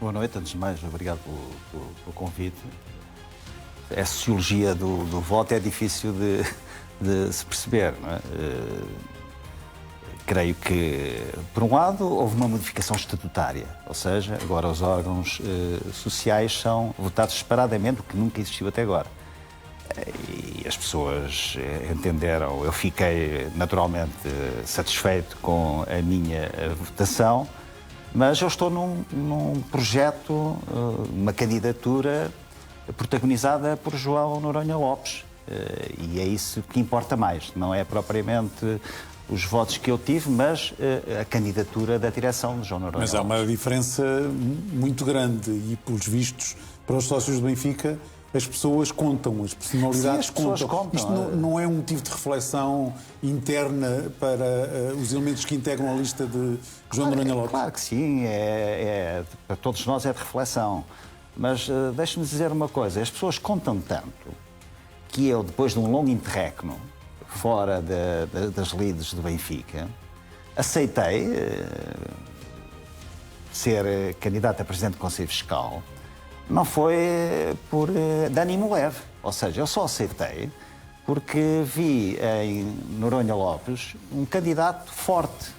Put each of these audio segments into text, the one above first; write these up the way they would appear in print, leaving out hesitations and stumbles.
Boa noite, antes de mais, obrigado pelo convite. A sociologia do voto é difícil de se perceber, não é? Creio que, por um lado, houve uma modificação estatutária, ou seja, agora os órgãos sociais são votados separadamente, o que nunca existiu até agora. E as pessoas entenderam, eu fiquei naturalmente satisfeito com a minha votação, mas eu estou num projeto, uma candidatura protagonizada por João Noronha Lopes. E é isso que importa mais, não é propriamente os votos que eu tive, mas a candidatura da direção de João Noronha Lopes. Mas há uma diferença muito grande e, pelos vistos, para os sócios do Benfica, as pessoas contam, as personalidades. Sim, as pessoas contam. Isto não é um motivo de reflexão interna para os elementos que integram a lista de João Noronha Lopes? Claro que sim, para todos nós é de reflexão. Mas deixe-me dizer uma coisa, as pessoas contam tanto que eu, depois de um longo interregno fora das lides do Benfica, aceitei ser candidato a Presidente do Conselho Fiscal. Não foi por de ânimo leve, ou seja, eu só aceitei porque vi em Noronha Lopes um candidato forte.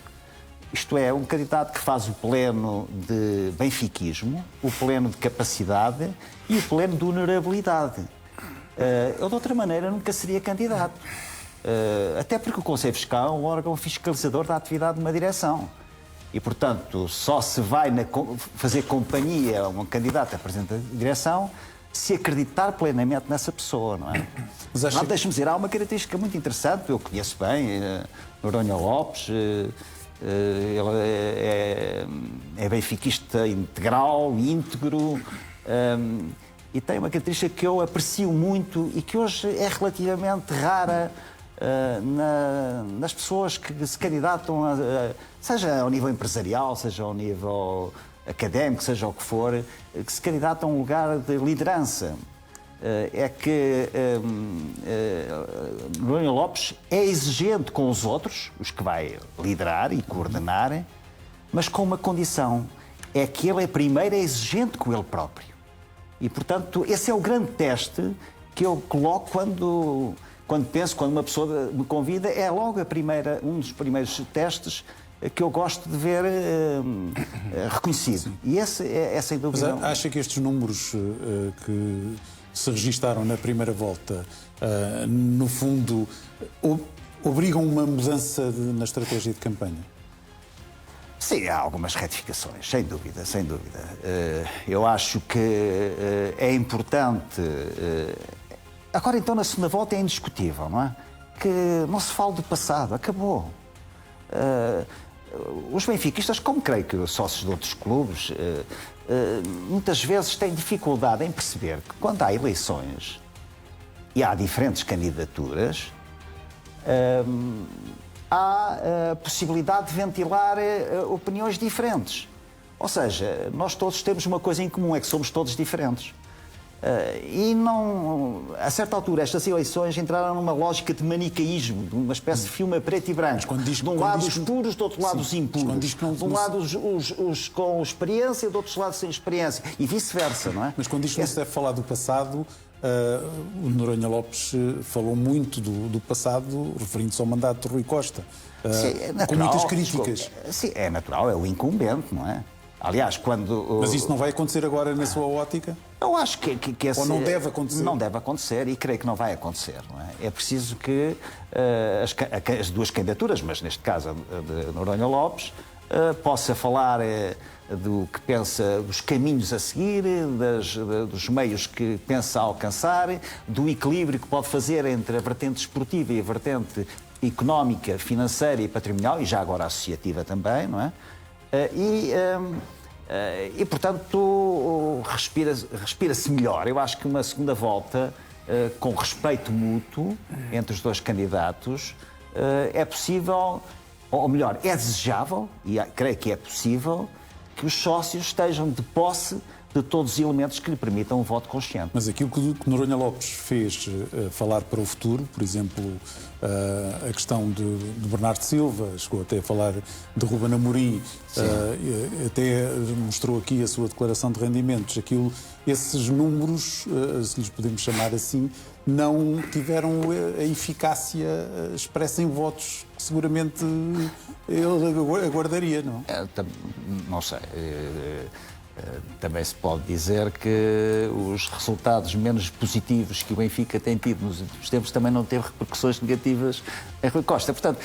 Isto é, um candidato que faz o pleno de benfiquismo, o pleno de capacidade e o pleno de honorabilidade. Eu, de outra maneira, nunca seria candidato. Até porque o Conselho Fiscal é um órgão fiscalizador da atividade de uma direção. E, portanto, só se vai fazer companhia a um candidato a presidente da direção se acreditar plenamente nessa pessoa, não é? Mas deixe-me dizer, há uma característica muito interessante, eu conheço bem Noronha Lopes, ele é benfiquista integral, íntegro, e tem uma característica que eu aprecio muito e que hoje é relativamente rara nas pessoas que se candidatam, seja ao nível empresarial, seja ao nível académico, seja o que for, que se candidatam a um lugar de liderança. É que Noronha Lopes é exigente com os outros, os que vai liderar e coordenar, mas com uma condição, é que ele primeiro é exigente com ele próprio. E, portanto, esse é o grande teste que eu coloco quando uma pessoa me convida, é logo um dos primeiros testes que eu gosto de ver reconhecido. E esse é sem dúvida... Mas acha que estes números que se registaram na primeira volta, no fundo, obrigam uma mudança na estratégia de campanha? Sim, há algumas retificações, sem dúvida, sem dúvida. Eu acho que é importante... Agora, então, na segunda volta é indiscutível, não é? Que não se fale do passado, acabou. Os benfiquistas, como creio que os sócios de outros clubes, muitas vezes têm dificuldade em perceber que quando há eleições e há diferentes candidaturas, há a possibilidade de ventilar opiniões diferentes. Ou seja, nós todos temos uma coisa em comum, é que somos todos diferentes. E não, a certa altura, estas eleições entraram numa lógica de manicaísmo, de uma espécie de filme a preto e branco. De um lado os puros, do outro lado os impuros. De um lado os com experiência, do outro lado sem experiência. E vice-versa, não é? Mas quando isto não se deve falar do passado, o Noronha Lopes falou muito do passado, referindo-se ao mandato de Rui Costa. Sim, é natural, com muitas críticas. Sim, é natural, é o incumbente, não é? Aliás, quando... Mas isso não vai acontecer agora na sua ótica? Eu acho que esse... Ou não deve acontecer? Não deve acontecer e creio que não vai acontecer, não é? É preciso que as duas candidaturas, mas neste caso a de Noronha Lopes, possa falar do que pensa, dos caminhos a seguir, dos meios que pensa alcançar, do equilíbrio que pode fazer entre a vertente esportiva e a vertente económica, financeira e patrimonial, e já agora associativa também, não é? E portanto, respira-se melhor. Eu acho que uma segunda volta, com respeito mútuo entre os dois candidatos, é possível, ou melhor, é desejável, e creio que é possível, que os sócios estejam de posse de todos os elementos que lhe permitam um voto consciente. Mas aquilo que Noronha Lopes fez falar para o futuro, por exemplo, a questão de Bernardo Silva, chegou até a falar de Ruben Amorim, até mostrou aqui a sua declaração de rendimentos. Esses números, se lhes podemos chamar assim, não tiveram a eficácia expressa em votos que seguramente ele aguardaria, não? Não sei. Também se pode dizer que os resultados menos positivos que o Benfica tem tido nos últimos tempos também não teve repercussões negativas em Rui Costa. Portanto,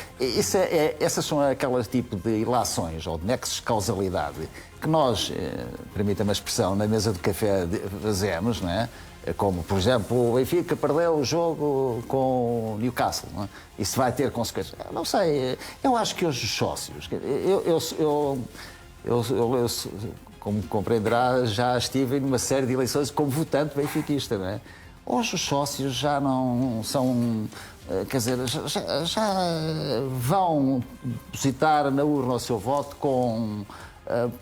essas são aquelas tipo de ilações ou de nexos de causalidade que nós, permita-me a expressão, na mesa de café fazemos, não é? Como, por exemplo, o Benfica perdeu o jogo com o Newcastle, não é? Isso vai ter consequências. Não sei, eu acho que hoje os sócios... Como compreenderá, já estive numa série de eleições como votante benfiquista, não é? Hoje os sócios já não são... Quer dizer, já vão depositar na urna o seu voto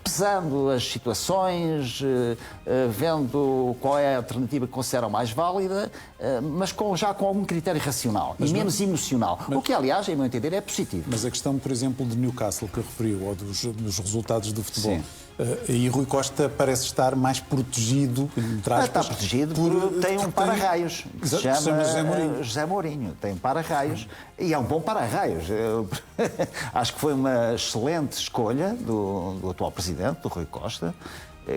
pesando as situações, vendo qual é a alternativa que consideram mais válida, mas já com algum critério racional e menos emocional. O que, aliás, em meu entender, é positivo. Mas a questão, por exemplo, de Newcastle, que referiu, ou dos resultados do futebol, e Rui Costa parece estar mais protegido, está protegido porque tem um para-raios que se chama José Mourinho. Tem um para-raios e é um bom para-raios. Acho que foi uma excelente escolha do atual presidente, do Rui Costa,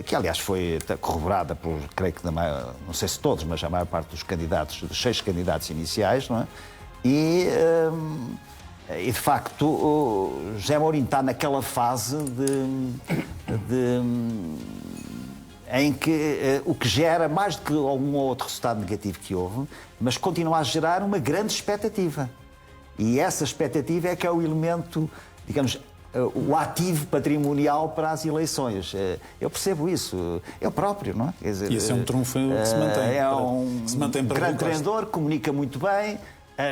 que aliás foi corroborada por, creio que, não sei se todos, mas a maior parte dos candidatos, dos 6 candidatos iniciais, não é? E de facto, o José Mourinho está naquela fase em que o que gera, mais do que algum outro resultado negativo que houve, mas continua a gerar uma grande expectativa. E essa expectativa é que é o elemento, digamos, o ativo patrimonial para as eleições. Eu percebo isso, eu próprio, não é? Quer dizer, e esse é um trunfo que se mantém. É um grande treinador, comunica muito bem.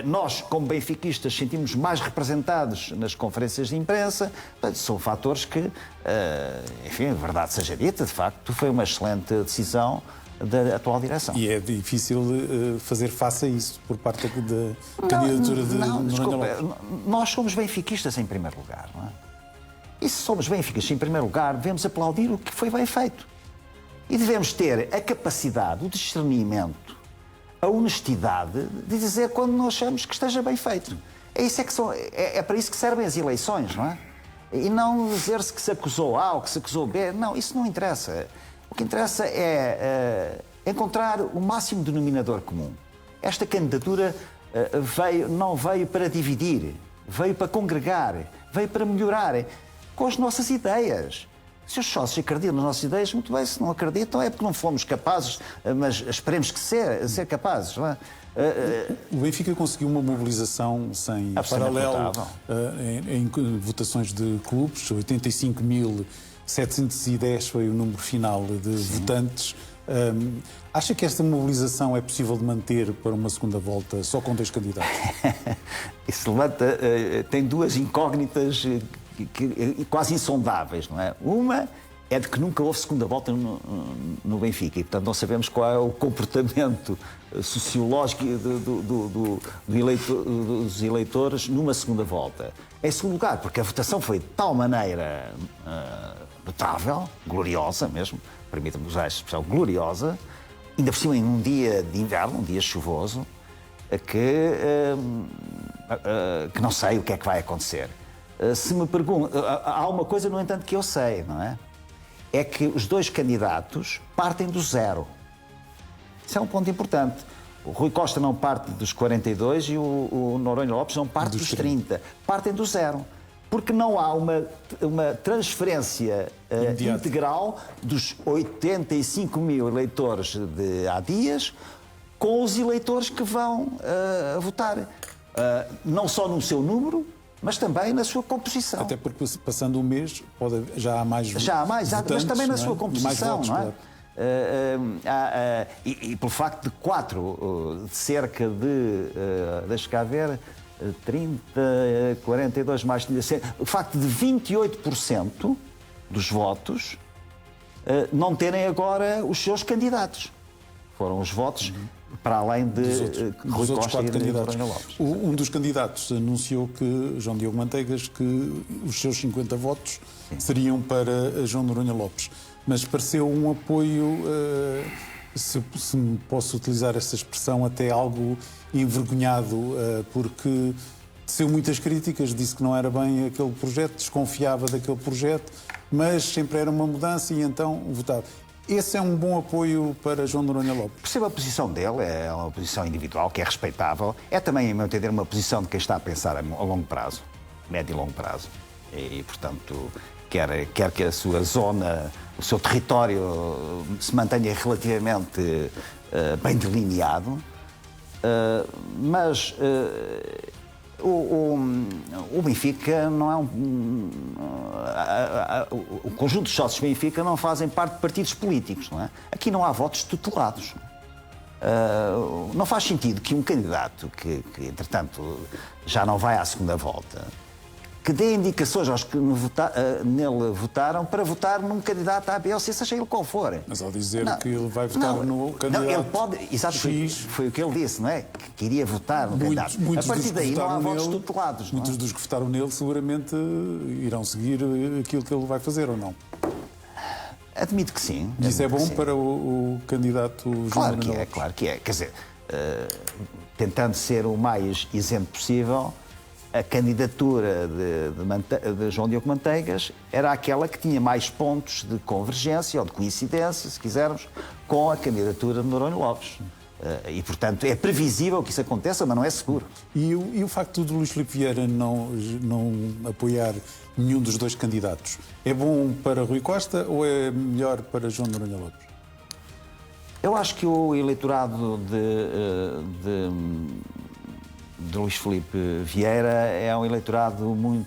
Nós, como benfiquistas, sentimos mais representados nas conferências de imprensa. São fatores que, enfim, verdade seja dita, de facto, foi uma excelente decisão da atual direção. E é difícil fazer face a isso por parte da candidatura de Noronha Lopes. Nós somos benfiquistas em primeiro lugar, não é? E se somos benfiquistas em primeiro lugar, devemos aplaudir o que foi bem feito. E devemos ter a capacidade, o discernimento, a honestidade de dizer quando nós achamos que esteja bem feito. É para isso que servem as eleições, não é? E não dizer-se que se acusou A ou que se acusou B. Não, isso não interessa. O que interessa é encontrar o máximo denominador comum. Esta candidatura não veio para dividir, veio para congregar, veio para melhorar com as nossas ideias. Se os sócios acreditam nas nossas ideias, muito bem. Se não acreditam, é porque não fomos capazes, mas esperemos que ser capazes. Não é? O Benfica conseguiu uma mobilização sem paralelo em votações de clubes. 85.710 foi o número final de votantes. Acha que esta mobilização é possível de manter para uma segunda volta só com 2 candidatos? Isso tem 2 incógnitas quase insondáveis, não é? Uma é de que nunca houve segunda volta no Benfica e, portanto, não sabemos qual é o comportamento sociológico dos eleitores numa segunda volta. Em segundo lugar, porque a votação foi de tal maneira notável, gloriosa mesmo, permita-me usar esta expressão, gloriosa, ainda por cima em um dia de inverno, um dia chuvoso, que não sei o que é que vai acontecer. Se me perguntam, há uma coisa, no entanto, que eu sei, não é? É que os 2 candidatos partem do zero. Isso é um ponto importante. O Rui Costa não parte dos 42 e o Noronha Lopes não parte dos 30. Partem do zero. Porque não há uma transferência integral dos 85 mil eleitores de há dias com os eleitores que vão votar. Não só no seu número, mas também na sua composição. Até porque, passando um mês, já há mais votantes, mas também na sua composição, votos, não é? Claro. E pelo facto de 4, de cerca de, deixa cá ver, 30, 42 mais 30, o facto de 28% dos votos não terem agora os seus candidatos. Foram os votos para além de Rui Costa e de Noronha Lopes. Um dos candidatos anunciou que, João Diogo Manteigas, que os seus 50 votos seriam para João Noronha Lopes. Mas pareceu um apoio, se me posso utilizar essa expressão, até algo envergonhado, porque teceu muitas críticas, disse que não era bem aquele projeto, desconfiava daquele projeto, mas sempre era uma mudança e então votava. Esse é um bom apoio para João Noronha Lopes? Percebo a posição dele, é uma posição individual, que é respeitável. É também, a meu entender, uma posição de quem está a pensar a longo prazo, médio e longo prazo. E portanto, quer que a sua zona, o seu território se mantenha relativamente bem delineado, mas o Benfica não é o conjunto de sócios do Benfica não fazem parte de partidos políticos, não é? Aqui não há votos tutelados. Não faz sentido que um candidato que entretanto já não vai à segunda volta, que dê indicações aos que nele votaram para votar num candidato A, B ou C, seja ele qual for. Mas ao dizer que ele vai votar no candidato ele pode, exato, foi o que ele disse, não é? Que iria votar no candidato. A partir daí não há votos tutelados. Muitos dos que votaram nele seguramente irão seguir aquilo que ele vai fazer ou não? Admito que sim. E isso é bom para o candidato João Noronha Lopes? Claro que é. Quer dizer, tentando ser o mais isento possível, a candidatura de João Diogo Manteigas era aquela que tinha mais pontos de convergência ou de coincidência, se quisermos, com a candidatura de Noronha Lopes. E, portanto, é previsível que isso aconteça, mas não é seguro. E o facto de Luís Filipe Vieira não apoiar nenhum dos dois candidatos é bom para Rui Costa ou é melhor para João Noronha Lopes? Eu acho que o eleitorado de Luís Filipe Vieira é um eleitorado muito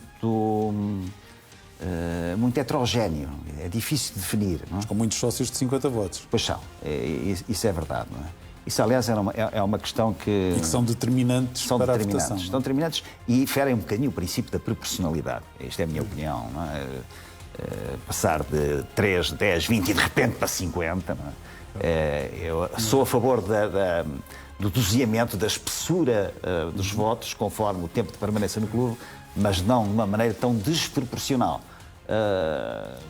heterogéneo. É difícil de definir. Não é? Mas com muitos sócios de 50 votos. Pois são. Isso é verdade. Não é? Isso, aliás, é uma questão que... E que são determinantes para a votação. São determinantes e ferem um bocadinho o princípio da proporcionalidade. Esta é a minha opinião. Não é? Passar de 3, 10, 20 e de repente para 50. Não é? Eu sou a favor do doseamento, da espessura dos votos, conforme o tempo de permanência no clube, mas não de uma maneira tão desproporcional.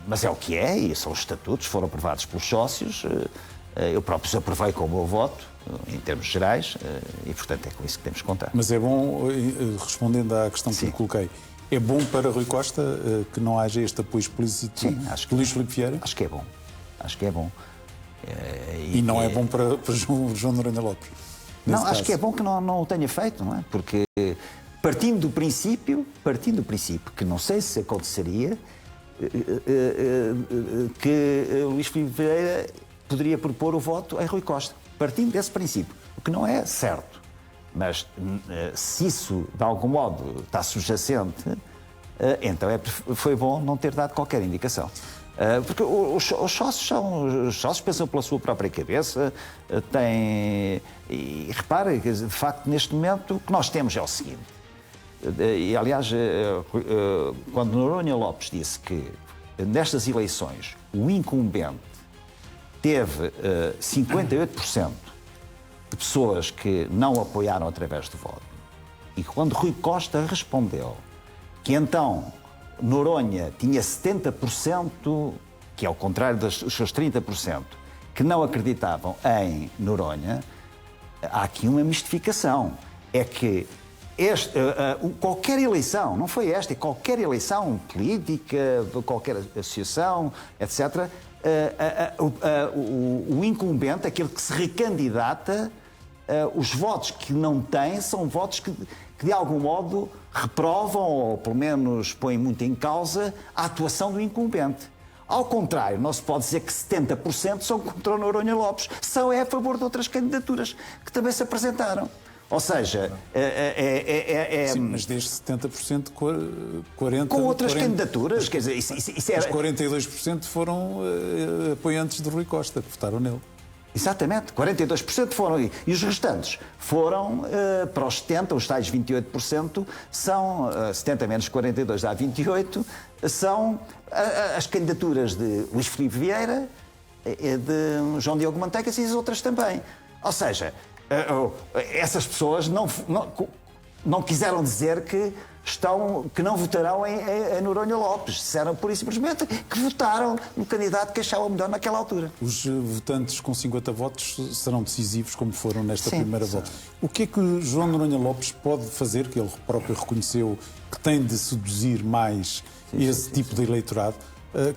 Mas é o que é, e são os estatutos, foram aprovados pelos sócios. Eu próprio os aprovei com o meu voto, em termos gerais, e, portanto, é com isso que temos que contar. Mas é bom, respondendo à questão que lhe coloquei, é bom para Rui Costa que não haja este apoio explícito de Luís Filipe Vieira? Acho que é bom. Acho que é bom. E não é bom para João Noronha Lopes? Não, acho que é bom que não o tenha feito, não é? Porque partindo do princípio que não sei se aconteceria, que Luís Filipe Vieira poderia propor o voto a Rui Costa. Partindo desse princípio, o que não é certo. Mas se isso, de algum modo, está subjacente, então foi bom não ter dado qualquer indicação. Porque os sócios pensam pela sua própria cabeça, e repare que, de facto, neste momento, o que nós temos é o seguinte. E, aliás, quando Noronha Lopes disse que, nestas eleições, o incumbente teve 58% de pessoas que não o apoiaram através do voto, e quando Rui Costa respondeu que, então, Noronha tinha 70%, que é ao contrário dos seus 30%, que não acreditavam em Noronha, há aqui uma mistificação. É que qualquer eleição, não foi esta, é qualquer eleição política, de qualquer associação, etc., o incumbente, aquele que se recandidata, os votos que não tem são votos que de algum modo reprovam ou pelo menos põem muito em causa a atuação do incumbente. Ao contrário, não se pode dizer que 70% são contra o Noronha Lopes, são a favor de outras candidaturas que também se apresentaram. Ou seja, Sim, mas destes 70%, 40%... Com outras candidaturas, quer dizer, isso era... Os 42% foram apoiantes de Rui Costa, que votaram nele. Exatamente, 42% foram, e os restantes foram para os 70%, os tais 28%, são 70 menos 42 dá 28%, são as candidaturas de Luís Filipe Vieira, de João Diogo Manteigas e as outras também. Ou seja, essas pessoas não quiseram dizer que não votarão em Noronha Lopes. Disseram, por isso, simplesmente, que votaram no candidato que achavam melhor naquela altura. Os votantes com 50 votos serão decisivos, como foram nesta primeira volta. O que é que João Noronha Lopes pode fazer, que ele próprio reconheceu que tem de seduzir mais esse tipo de eleitorado,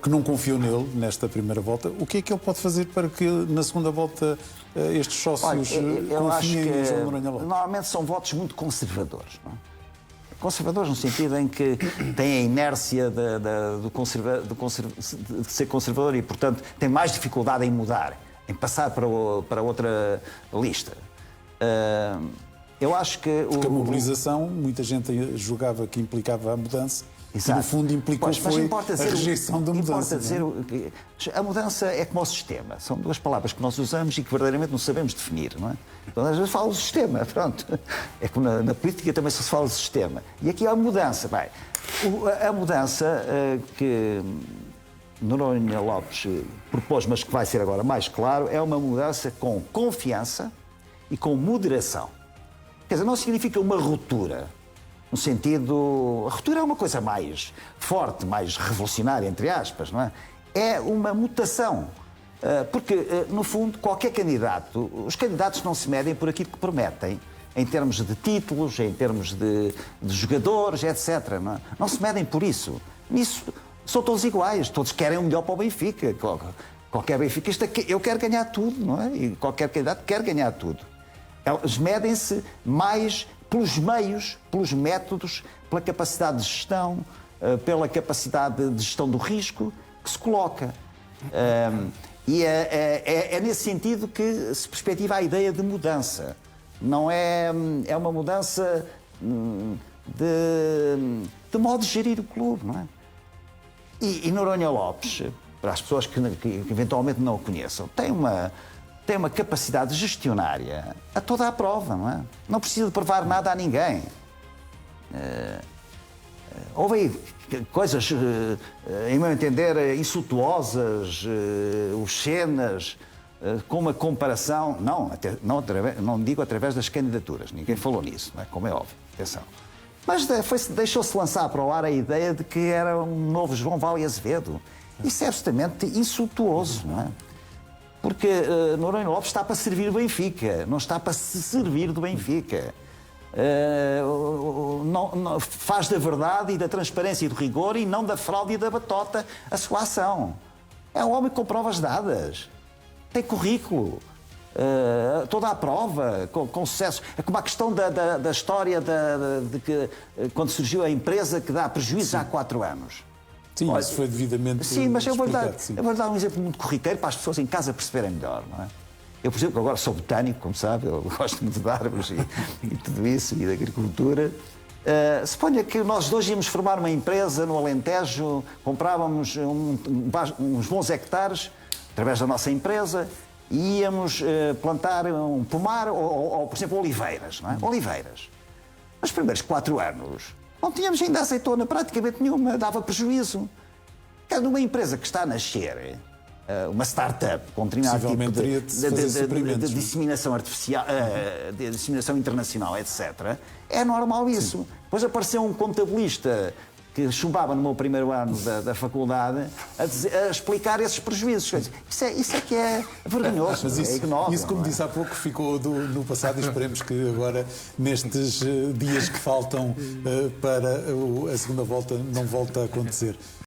que não confiou nele nesta primeira volta? O que é que ele pode fazer para que na segunda volta estes sócios confiem em João Noronha Lopes? Normalmente são votos muito conservadores, não é? Conservadores no sentido em que têm a inércia de ser conservador e, portanto, têm mais dificuldade em mudar, em passar para outra lista. Eu acho que... Porque a mobilização, muita gente julgava que implicava a mudança. Exato. E, no fundo, implicou a rejeição da mudança. Importa dizer que a mudança é como o sistema. São duas palavras que nós usamos e que verdadeiramente não sabemos definir, não é? Então, às vezes fala do sistema, pronto. É como na política também se fala do sistema. E aqui há a mudança. Bem, a mudança que Noronha Lopes propôs, mas que vai ser agora mais claro, é uma mudança com confiança e com moderação. Quer dizer, não significa uma ruptura. No sentido... A ruptura é uma coisa mais forte, mais revolucionária, entre aspas, não é? É uma mutação. Porque, no fundo, qualquer candidato... Os candidatos não se medem por aquilo que prometem, em termos de títulos, em termos de jogadores, etc. Não se medem por isso. Nisso são todos iguais. Todos querem o melhor para o Benfica. Qualquer benfiquista... Eu quero ganhar tudo, não é? E qualquer candidato quer ganhar tudo. Eles medem-se mais... pelos meios, pelos métodos, pela capacidade de gestão, pela capacidade de gestão do risco que se coloca. E é nesse sentido que se perspectiva a ideia de mudança. Não é uma mudança de modo de gerir o clube, não é? E Noronha Lopes, para as pessoas que eventualmente não o conheçam, tem uma capacidade gestionária a toda a prova, não é? Não precisa de provar nada a ninguém. Houve aí coisas, em meu entender, insultuosas, obscenas, com uma comparação... Não digo através das candidaturas, ninguém falou nisso, não é? Como é óbvio, atenção. Mas deixou-se lançar para o ar a ideia de que era um novo João Vale Azevedo. Isso é absolutamente insultuoso, não é? Porque Noronha Lopes está para servir o Benfica, não está para se servir do Benfica. Faz da verdade e da transparência e do rigor e não da fraude e da batota a sua ação. É um homem com provas dadas, tem currículo, toda a prova, com sucesso. É como a questão da história de que quando surgiu a empresa que dá prejuízo há 4 anos. Sim, isso foi devidamente explicado. Sim, mas eu vou dar um exemplo muito corriqueiro para as pessoas em casa perceberem melhor, não é? Eu, por exemplo, agora sou botânico, como sabe, eu gosto muito de árvores e tudo isso, e da agricultura. Suponha que nós dois íamos formar uma empresa no Alentejo, comprávamos uns bons hectares, através da nossa empresa, e íamos plantar um pomar ou, por exemplo, oliveiras, não é? Oliveiras. Nos primeiros 4 anos... não tínhamos ainda azeitona praticamente nenhuma, dava prejuízo. Numa empresa que está a nascer, uma startup com um determinado tipo de disseminação artificial, de disseminação internacional, etc., é normal isso. Sim. Depois apareceu um contabilista que chumbava no meu primeiro ano da faculdade a explicar esses prejuízos. Isso é que é vergonhoso. Mas isso, como disse há pouco, ficou no passado e esperemos que agora, nestes dias que faltam para a segunda volta, não volte a acontecer.